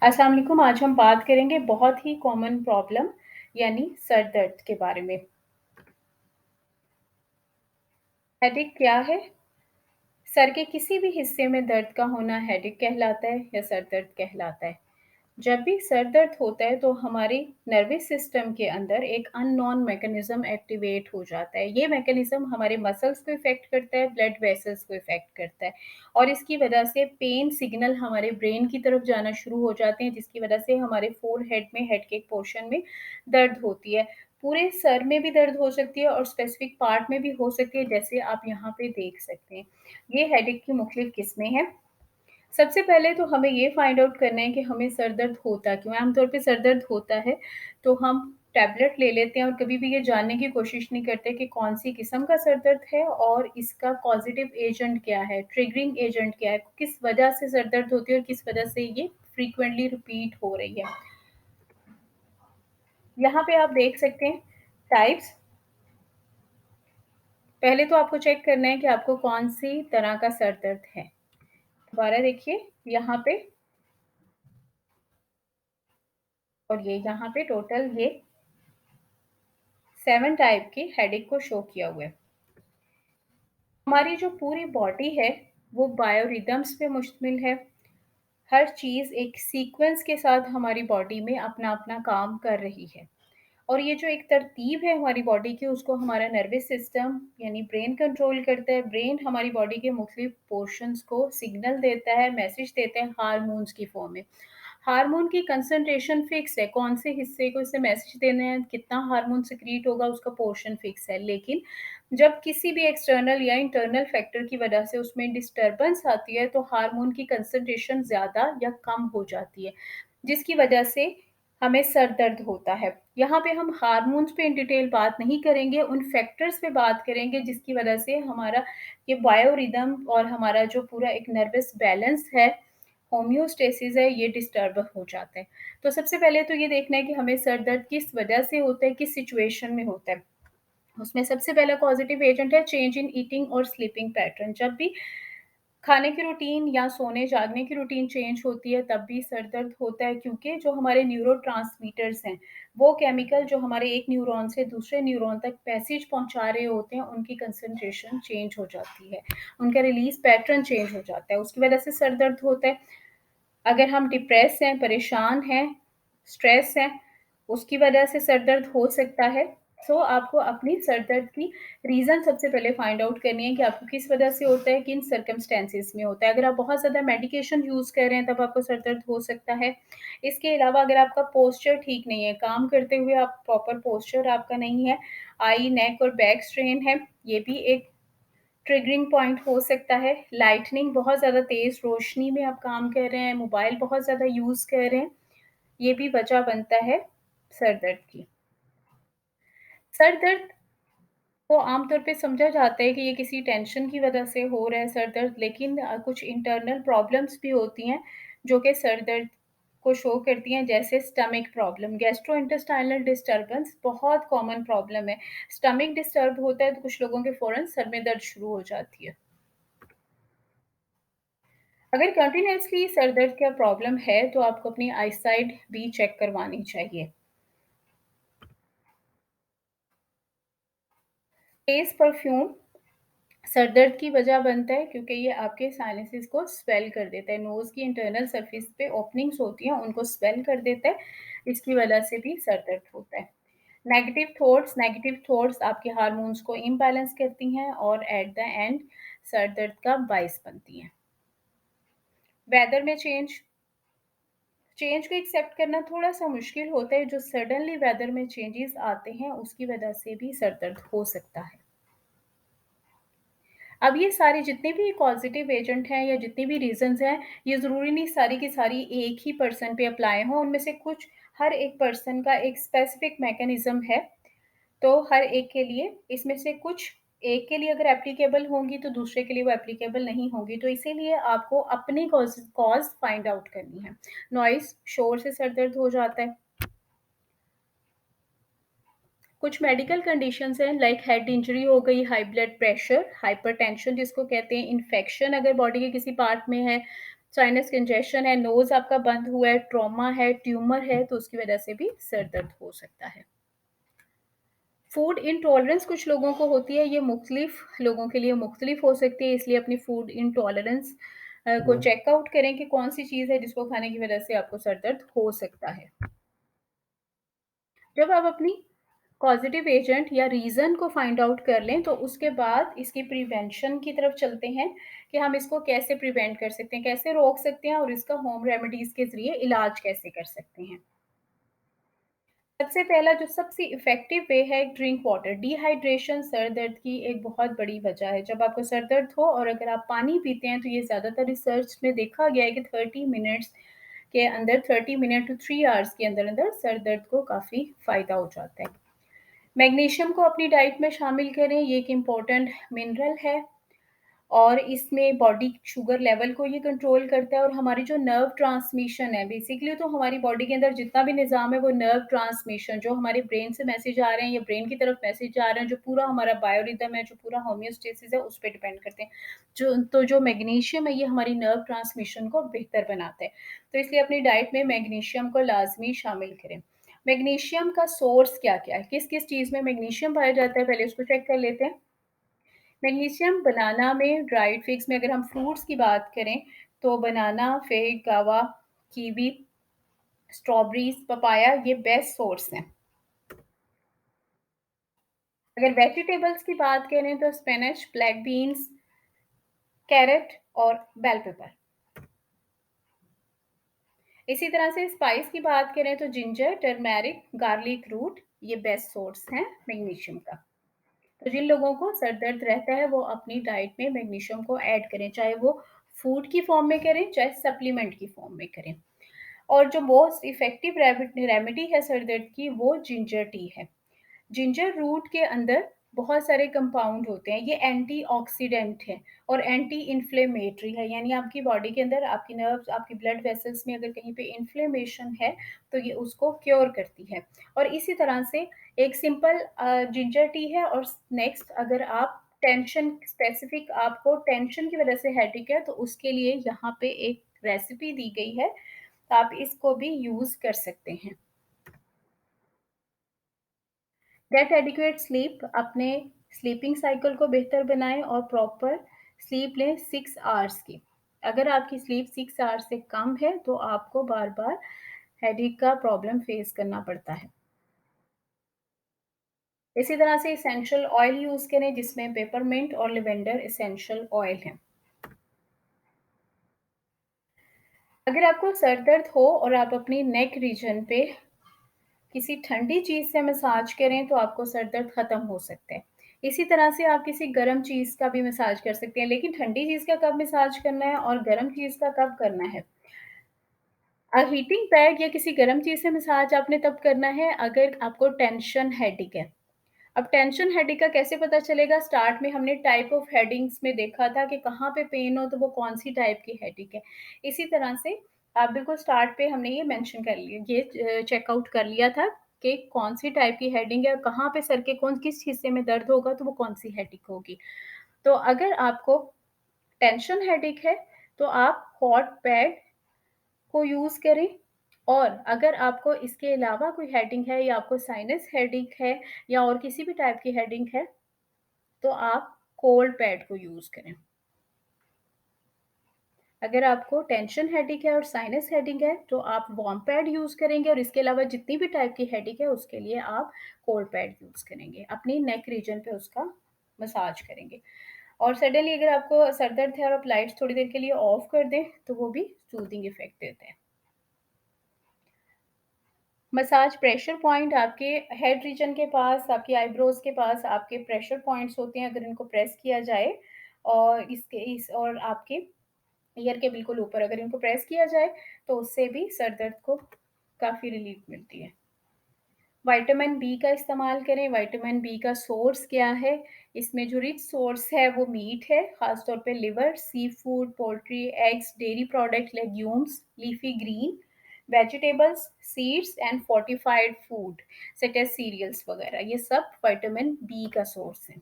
अस्सलाम वालेकुम। आज हम बात करेंगे बहुत ही कॉमन प्रॉब्लम यानी सर दर्द के बारे में। हेडेक क्या है? सर के किसी भी हिस्से में दर्द का होना हेडेक कहलाता है या सर दर्द कहलाता है। जब भी सर दर्द होता है तो हमारे नर्वस सिस्टम के अंदर एक अननोन मैकेनिज़्म एक्टिवेट हो जाता है। ये मैकेनिज़्म हमारे मसल्स को इफ़ेक्ट करता है, ब्लड वेसल्स को इफ़ेक्ट करता है और इसकी वजह से पेन सिग्नल हमारे ब्रेन की तरफ जाना शुरू हो जाते हैं, जिसकी वजह से हमारे फ़ोरहेड में, हेड के एक पोर्शन में दर्द होती है। पूरे सर में भी दर्द हो सकती है और स्पेसिफ़िक पार्ट में भी हो सकती है, जैसे आप यहाँ पे देख सकते हैं। ये हेडेक की मुख्तलिफ़ किस्में हैं। सबसे पहले तो हमें ये फाइंड आउट करना है कि हमें सर दर्द होता क्यों है। आमतौर पे सर दर्द होता है, तो हम टैबलेट ले लेते हैं और कभी भी ये जानने की कोशिश नहीं करते कि कौन-सी किस्म का सर दर्द है और इसका कॉज़ेटिव एजेंट क्या है, ट्रिगरिंग एजेंट क्या है, किस वजह से सर दर्द होती है और किस वजह से ये फ्रीक्वेंटली रिपीट हो रही है। यहाँ पे आप देख सकते हैं टाइप्स। पहले तो आपको चेक करना है कि आपको कौन-सी तरह का सर दर्द है। दोबारा देखिए यहाँ पे और ये यहाँ पे टोटल ये 7 टाइप की हेडेक को शो किया हुआ है। हमारी जो पूरी बॉडी है, वो बायोरिदम्स पे मुश्तमिल है। हर चीज़ एक सीक्वेंस के साथ हमारी बॉडी में अपना-अपना काम कर रही है। और ये जो एक तरतीब है हमारी बॉडी की, उसको हमारा नर्वस सिस्टम यानी ब्रेन कंट्रोल करता है। ब्रेन हमारी बॉडी के मुख्तलिफ पोर्शंस को सिग्नल देता है, मैसेज देता है हार्मोन्स की फॉर्म में। हार्मोन की कंसंट्रेशन फिक्स है, कौन से हिस्से को इसे मैसेज देना है, कितना हार्मोन सिक्रीट होगा, उसका पोर्शन फिक्स है। लेकिन जब किसी भी एक्सटर्नल या इंटरनल फैक्टर की वजह से उसमें डिस्टर्बेंस आती है, तो हार्मोन की कंसंट्रेशन ज़्यादा या कम हो जाती है, जिसकी वजह से हमें सर दर्द होता है। यहाँ पे हम हार्मोन्स पे इन डिटेल बात नहीं करेंगे, उन फैक्टर्स पे बात करेंगे जिसकी वजह से हमारा ये बायोरिदम और हमारा जो पूरा एक नर्वस बैलेंस है, होम्योस्टेसिस है, ये डिस्टर्ब हो जाता है। तो सबसे पहले तो ये देखना है कि हमें सर दर्द किस वजह से होता है, किस सिचुएशन में होता है। उसमें सबसे पहला पॉज़िटिव एजेंट है चेंज इन ईटिंग और स्लीपिंग पैटर्न। जब भी खाने की रूटीन या सोने-जागने की रूटीन चेंज होती है, तब भी सर दर्द होता है क्योंकि जो हमारे न्यूरोट्रांसमीटर्स हैं, वो केमिकल जो हमारे एक न्यूरॉन से दूसरे न्यूरॉन तक मैसेज पहुँचा रहे होते हैं, उनकी कंसंट्रेशन चेंज हो जाती है। उनका रिलीज़ पैटर्न चेंज हो जाता है, उसकी वजह से सर दर्द होता है। अगर हम डिप्रेस हैं, परेशान हैं, स्ट्रेस हैं, उसकी वजह से सर दर्द हो सकता है। सो आपको अपनी सर दर्द की रीज़न सबसे पहले फाइंड आउट करनी है कि आपको किस वजह से होता है, किन सर्कमस्टेंसेस में होता है। अगर आप बहुत ज़्यादा मेडिकेशन यूज़ कर रहे हैं, तब आपको सर दर्द हो सकता है। इसके अलावा अगर आपका पोस्चर ठीक नहीं है, काम करते हुए आप प्रॉपर पोस्चर आपका नहीं है, आई, नेक और बैक स्ट्रेन है, ये भी एक ट्रिगरिंग पॉइंट हो सकता है। लाइटनिंग बहुत ज़्यादा तेज़ रोशनी में आप काम कर रहे हैं, मोबाइल बहुत ज़्यादा यूज़ कर रहे हैं, ये भी वजह बनता है सर दर्द की। सर दर्द को आम तौर पे समझा जाता है कि ये किसी टेंशन की वजह से हो रहा है सर दर्द, लेकिन कुछ इंटरनल प्रॉब्लम्स भी होती हैं, जो कि सर दर्द को शो करती हैं, जैसे स्टमक प्रॉब्लम, गैस्ट्रोइंटेस्टाइनल डिस्टर्बेंस बहुत कॉमन प्रॉब्लम है। स्टमक डिस्टर्ब होता है, तो कुछ लोगों के फ़ौरन सर में दर्द शुरू हो जाती है। अगर कंटिन्यूअसली सर दर्द का प्रॉब्लम है, तो आपको अपनी आईसाइट भी चेक करवानी चाहिए। तेज़ परफ्यूम सर दर्द की वजह बनता है क्योंकि ये आपके साइनसेस को स्वेल कर देता है। नोज़ की इंटरनल सरफेस पे ओपनिंग्स होती हैं, उनको स्वेल कर देता है, इसकी वजह से भी सर दर्द होता है। नेगेटिव थॉट्स आपके हार्मोन्स को इम्बैलेंस करती हैं और एट द एंड सर दर्द का बायस बनती हैं। वेदर में चेंज को एक्सेप्ट करना थोड़ा-सा मुश्किल होता है, जो सडनली वेदर में चेंजेज़ आते हैं, उसकी वजह से भी सर दर्द हो सकता है। अब ये सारे जितने भी पॉज़िटिव एजेंट हैं या जितने भी रीज़न्स हैं, ये ज़रूरी नहीं सारी की सारी एक ही पर्सन पे अप्लाई हों, उनमें से कुछ हर एक पर्सन का एक स्पेसिफ़िक मैकेनिज़्म है, तो हर एक के लिए इसमें से कुछ एक के लिए अगर एप्लीकेबल होंगी, तो दूसरे के लिए वो एप्लीकेबल नहीं होंगी, तो इसीलिए आपको अपनी कॉज़ फाइंड आउट करनी है। नॉइज़, शोर से सर दर्द हो जाता है। कुछ मेडिकल कंडीशंस हैं लाइक हेड इंजरी हो गई, हाई ब्लड प्रेशर, हाइपरटेंशन जिसको कहते हैं, इन्फेक्शन अगर बॉडी के किसी पार्ट में है, साइनस कंजेशन है, नोज़ आपका बंद हुआ है, ट्रॉमा है, ट्यूमर है, तो उसकी वजह से भी सर दर्द हो सकता है। फूड इंटॉलरेंस कुछ लोगों को होती है, ये मुख्तलिफ लोगों के लिए मुख्तलिफ हो सकती है, इसलिए अपनी फूड इंटॉलरेंस को चेक आउट करें कि कौन-सी चीज़ है जिसको खाने की वजह से आपको सर दर्द हो सकता है। जब आप अपनी पॉज़िटिव एजेंट या रीज़न को फाइंड आउट कर लें, तो उसके बाद इसकी प्रिवेंशन की तरफ चलते हैं कि हम इसको कैसे प्रिवेंट कर सकते हैं, कैसे रोक सकते हैं और इसका होम रेमेडीज़ के ज़रिए इलाज कैसे कर सकते हैं। सबसे पहला जो सबसे इफ़ेक्टिव वे है ड्रिंक वाटर। डिहाइड्रेशन सर दर्द की एक बहुत बड़ी वजह है। जब आपको सर दर्द हो और अगर आप पानी पीते हैं, तो ये ज़्यादातर रिसर्च में देखा गया है कि 30 मिनट्स के अंदर 30 मिनट टू 3 आवर्स के अंदर-अंदर सर दर्द को काफ़ी फ़ायदा हो जाता है। मैग्नीशियम को अपनी डाइट में शामिल करें, ये एक इम्पोर्टेंट मिनरल है और इसमें बॉडी शुगर लेवल को ये कंट्रोल करता है और हमारी जो नर्व ट्रांसमिशन है, बेसिकली तो हमारी बॉडी के अंदर जितना भी निज़ाम है वो नर्व ट्रांसमिशन जो हमारे ब्रेन से मैसेज आ रहे हैं या ब्रेन की तरफ मैसेज आ रहे हैं, जो पूरा हमारा बायोरिदम है, जो पूरा होम्योस्टेसिस है, उस पे डिपेंड करते हैं। जो मैग्नीशियम है ये हमारी नर्व ट्रांसमिशन को बेहतर बनाता है। तो इसलिए अपनी डाइट में मैग्नीशियम को लाज़मी शामिल करें। मैग्नीशियम का सोर्स क्या-क्या है? किस-किस चीज़ में मैग्नीशियम पाया जाता है, पहले उसको चेक कर लेते हैं। मैग्नीशियम बनाना में, ड्राइड फिग्स में, अगर हम फ्रूट्स की बात करें, तो बनाना, फिग, गावा, कीवी, स्ट्रॉबेरीज़, पपाया ये बेस्ट सोर्स हैं। अगर वेजिटेबल्स की बात करें तो स्पिनच, ब्लैक बीन्स, कैरट और बेल पेपर। इसी तरह से स्पाइस की बात करें तो जिंजर, टर्मेरिक, गार्लिक रूट ये बेस्ट सोर्स हैं मैग्नीशियम का। तो जिन लोगों को सर दर्द रहता है वो अपनी डाइट में मैग्नीशियम को ऐड करें, चाहे वो फूड की फॉर्म में करें, चाहे सप्लीमेंट की फॉर्म में करें। और जो मोस्ट इफ़ेक्टिव रेमेडी है सर दर्द की वो जिंजर टी है। जिंजर रूट के अंदर बहुत सारे कंपाउंड होते हैं, ये एंटीऑक्सीडेंट है और एंटी इन्फ्लेमेटरी है, यानी आपकी बॉडी के अंदर आपकी नर्व्स, आपकी ब्लड वेसल्स में अगर कहीं पे इन्फ्लेमेशन है, तो ये उसको क्योर करती है। और इसी तरह से एक सिंपल जिंजर टी है और नेक्स्ट अगर आप टेंशन स्पेसिफिक आपको टेंशन की वजह से हेडेक है, तो उसके लिए यहाँ पे एक रेसिपी दी गई है, आप इसको भी यूज़ कर सकते हैं। गेट एडिक्वेट स्लीप, अपने स्लीपिंग साइकिल को बेहतर बनाएँ और प्रॉपर स्लीप लें 6 आवर्स की। अगर आपकी स्लीप 6 आवर्स से कम है, तो आपको बार-बार हेडेक का प्रॉब्लम फेस करना पड़ता है। इसी तरह से एसेंशियल ऑयल यूज़ करें जिसमें पेपरमिंट और लिवेंडर एसेंशियल ऑयल हैं। अगर आपको सर दर्द हो और आप अपनी नेक रीजन पे किसी ठंडी चीज़ से मसाज करें तो आपको सर दर्द ख़त्म हो सकता है। इसी तरह से आप किसी गर्म चीज़ का भी मसाज कर सकते हैं, लेकिन ठंडी चीज़ का कब मसाज करना है और गर्म चीज़ का कब करना है? हीटिंग पैड या किसी गर्म चीज़ से मसाज आपने तब करना है अगर आपको टेंशन हेडेक है। अब टेंशन हेडेक का कैसे पता चलेगा? स्टार्ट में हमने टाइप ऑफ हेडिंग्स में देखा था कि कहाँ पे पेन हो तो वो कौन-सी टाइप की हेडेक है। इसी तरह से आप बिल्कुल स्टार्ट पे हमने ये मेंशन कर लिया, ये चेक आउट कर लिया था कि कौन-सी टाइप की हेडिंग है और कहाँ पे सर के कौन किस हिस्से में दर्द होगा तो वो कौन-सी हेडेक होगी। तो अगर आपको टेंशन हेडेक है तो आप हॉट पैड को यूज़ करें और अगर आपको इसके अलावा कोई हेडिंग है या आपको साइनस हेडेक है या और किसी भी टाइप की हेडिंग है, तो आप कोल्ड पैड को यूज़ करें। अगर आपको टेंशन हेडेक है और साइनस हेडेक है, तो आप वार्म पैड यूज़ करेंगे और इसके अलावा जितनी भी टाइप की हेडेक है, उसके लिए आप कोल्ड पैड यूज़ करेंगे। अपनी नेक रीजन पे उसका मसाज करेंगे और सडनली अगर आपको सर दर्द है और आप लाइट्स थोड़ी देर के लिए ऑफ कर दें, तो वो भी सूदिंग इफ़ेक्ट देता है। मसाज प्रेशर पॉइंट आपके हेड रीजन के पास, आपकी आईब्रोज़ के पास आपके प्रेशर पॉइंट्स होते हैं, अगर इनको प्रेस किया जाए और इसके इस और आपके ईयर के बिल्कुल ऊपर अगर इनको प्रेस किया जाए, तो उससे भी सर दर्द को काफ़ी रिलीफ़ मिलती है। विटामिन बी का इस्तेमाल करें, विटामिन बी का सोर्स क्या है? इसमें जो रिच सोर्स है वो मीट है, ख़ास तौर पे liver, seafood, poultry, eggs, dairy product, legumes, leafy green, vegetables, seeds and fortified food such as cereals वगैरह, ये सब विटामिन बी का सोर्स है।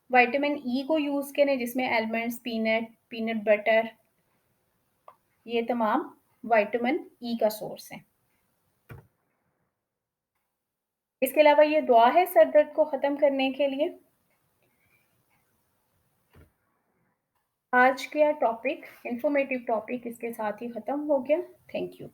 विटामिन ई को यूज़ करें जिसमें आलमंड्स, पीनट, पीनट बटर ये तमाम विटामिन ई का सोर्स हैं। इसके अलावा ये दुआ है सर दर्द को ख़त्म करने के लिए। आज का टॉपिक इन्फॉर्मेटिव टॉपिक इसके साथ ही ख़त्म हो गया। Thank you.